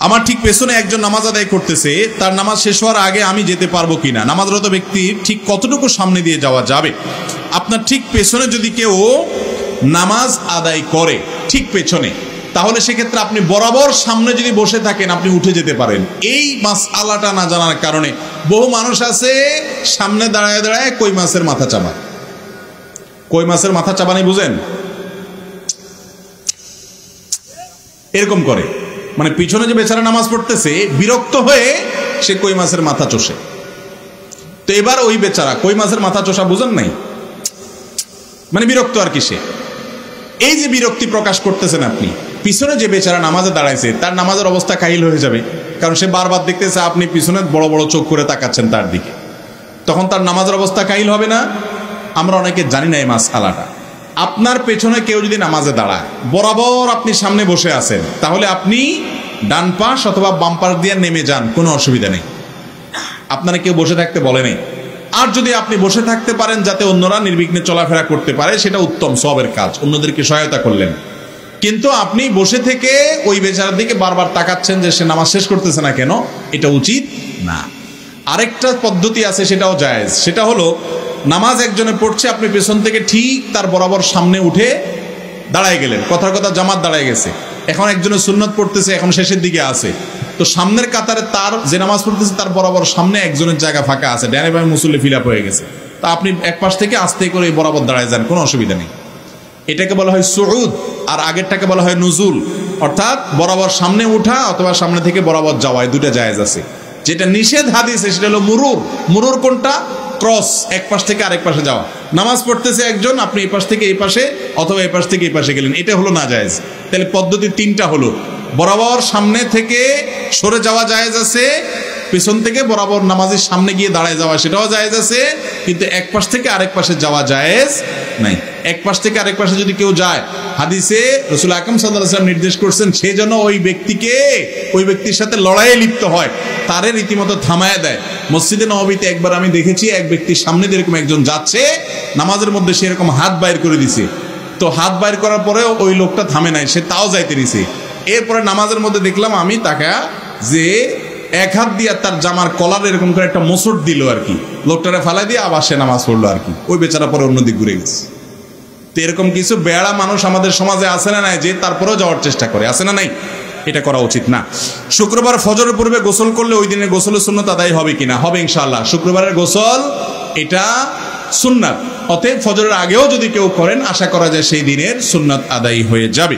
আমার ঠিক পেছনে একজন নামাজ আদায় করতেছে, তার নামাজ শেষ হওয়ার আগে আমি যেতে পারবো কিনা, নামাজরত ব্যক্তি ঠিক কতটুকু সামনে দিয়ে যাওয়া যাবে। আপনার ঠিক পেছনে যদি কেউ নামাজ আদায় করে ঠিক পেছনে, তাহলে সেক্ষেত্রে আপনি বরাবর সামনে যদি বসে থাকেন আপনি উঠে যেতে পারেন। এই মাসআলাটা না জানার কারণে বহু মানুষ আছে সামনে দাঁড়ায় দাঁড়ায় কই মাছের মাথা চাবায়। কই মাছের মাথা চাবানি বুঝেন? এরকম করে, মানে পিছনে যে বেচারা নামাজ পড়তেছে বিরক্ত হয়ে সে কই মাছের মাথা চষে। তো এবার ওই বেচারা কই মাছের মাথা চষা বুঝেন নাই, মানে বিরক্ত আর কি। সে এই যে বিরক্তি প্রকাশ করতেছেন আপনি, পিছনে যে বেচারা নামাজে দাঁড়াইছে তার নামাজের অবস্থা কাহিল হয়ে যাবে, কারণ সে বারবার দেখতেছে আপনি পিছনে বড় বড় চোখ করে তাকাচ্ছেন তার দিকে, তখন তার নামাজের অবস্থা কাহিল হবে না? আমরা অনেকে জানি না এই মাসআলাটা। আপনার পেছনে কেউ যদি নামাজে দাঁড়ায়, বরাবর আপনি সামনে বসে আছেন, তাহলে আপনি ডান পাশ অথবা বাম পাশ দিয়ে নেমে যান, কোনো অসুবিধা নেই, আপনারা কেউ বসে থাকতে বলে নেই। আর যদি আপনি বসে থাকতে পারেন যাতে অন্যরা নির্বিঘ্নে চলাফেরা করতে পারে, সেটা উত্তম সওয়াবের কাজ, অন্যদেরকে সহায়তা করলেন। কিন্তু আপনি বসে থেকে ওই বেচারার দিকে বারবার তাকাচ্ছেন যে সে নামাজ শেষ করতেছে না কেন, এটা উচিত না। আরেকটা পদ্ধতি আছে, সেটাও জায়েজ। সেটা হলো, নামাজ একজনে পড়ছে, আপনি পেছন থেকে ঠিক তার বরাবর সামনে উঠে দাঁড়ায় গেলেন। কথার কথা জামাত দাঁড়ায় গেছে, এখন একজনের সুন্নত পড়তেছে, এখন শেষের দিকে আছে, তো সামনের কাতারে তার যে নামাজ পড়তেছে তার বরাবর সামনে একজনের জায়গা ফাঁকা আছে, ডানে বামে মুসল্লি ফিল আপ হয়ে গেছে, তা আপনি এক পাশ থেকে আস্তে করে বরাবর দাঁড়ায় যান, কোনো অসুবিধা নেই। এটাকে বলা হয় সুউদ, আর আগেরটাকে বলা হয় নুজুল, অর্থাৎ বরাবর সামনে উঠা অথবা সামনে থেকে বরাবর যাওয়া, দুইটা জায়েজ আছে। যেটা নিষেধ হাদিসে সেটা হলো মুরুর। মুরুর কোনটা? ক্রস, এক পাশ থেকে আরেক পাশে যাওয়া। নামাজ পড়তেছে একজন, আপনি এই পাশ থেকে এই পাশে অথবা এই পাশ থেকে এই পাশে গেলেন, এটা হলো না জায়েজ। তাহলে পদ্ধতি তিনটা হলো, বরাবর সামনে থেকে সরে যাওয়া জায়েজ আছে, পেছন থেকে বরাবর নামাজের সামনে গিয়ে দাঁড়ায় যাওয়া সেটাও জায়েজ আছে, কিন্তু এক পাশ থেকে আরেক পাশে যাওয়া জায়েজ নাই। এক পাশ থেকে আরেক পাশে যদি কেউ যায়, হাদিসে রাসূল আকরাম সাল্লাল্লাহু আলাইহি ওয়াসাল্লাম নির্দেশ করছেন সে যেন ওই ব্যক্তির সাথে লড়াইয়ে লিপ্ত হয়, তারে রীতিমতো থামায় দেয়। মসজিদে নববীতে একবার আমি দেখেছি, এক ব্যক্তির সামনে এরকম একজন যাচ্ছে নামাজের মধ্যে, সে এরকম হাত বাইর করে দিছে, তো হাত বাইর করার পরেও ওই লোকটা থামে নাই, সে তাও যাইতে দিছে। এরপরে নামাজের মধ্যে দেখলাম আমি তাকে যে এক হাত দিয়ে তার জামার কলার এরকম করে একটা মোচড় দিল আর কি, লোকটারে ফালাই দিয়ে আবার সে নামাজ পড়লো আর কি, ওই বেচারা পরে অন্যদিক ঘুরে গেছে। তো এরকম কিছু বেড়া মানুষ আমাদের সমাজে আছে না নাই, যে তারপরেও যাওয়ার চেষ্টা করে, আছে না নাই? এটা করা উচিত না। শুক্রবার ফজরের পূর্বে গোসল করলে ওই দিনে গোসলের সুন্নাত আদায় হবে কিনা? হবে ইনশাআল্লাহ। শুক্রবারের গোসল এটা সুন্নাত, অতএব ফজরের আগেও যদি কেউ করেন আশা করা যায় সেই দিনের সুন্নাত আদায় হয়ে যাবে।